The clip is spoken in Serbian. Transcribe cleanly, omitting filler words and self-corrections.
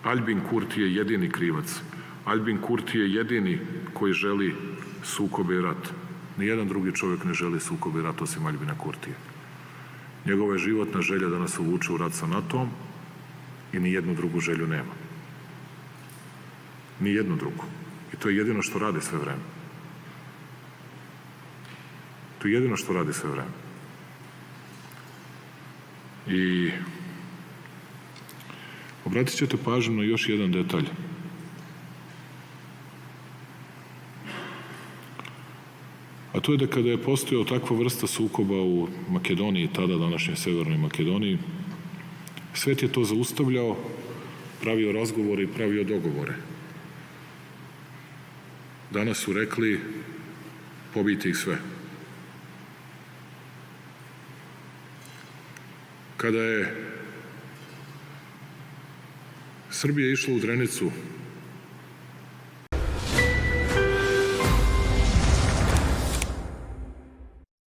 Albin Kurti je jedini krivac. Albin Kurti je jedini koji želi sukobe i rat. Nijedan drugi čovjek ne želi sukobe i rat osim Albina Kurtija. Njegova je životna želja da nas uvuče u rat sa NATO-om i nijednu drugu želju nema. Nijednu drugu. I to je jedino što radi sve vreme. To je jedino što radi sve vreme. I obratit ćete pažnju na još jedan detalj. A to je da kada je postojao takva vrsta sukoba u Makedoniji, tada današnjoj Severnoj Makedoniji, svet je to zaustavljao, pravio razgovore i pravio dogovore. Danas su rekli pobijte ih sve. Kada je Srbija išla u Drenicu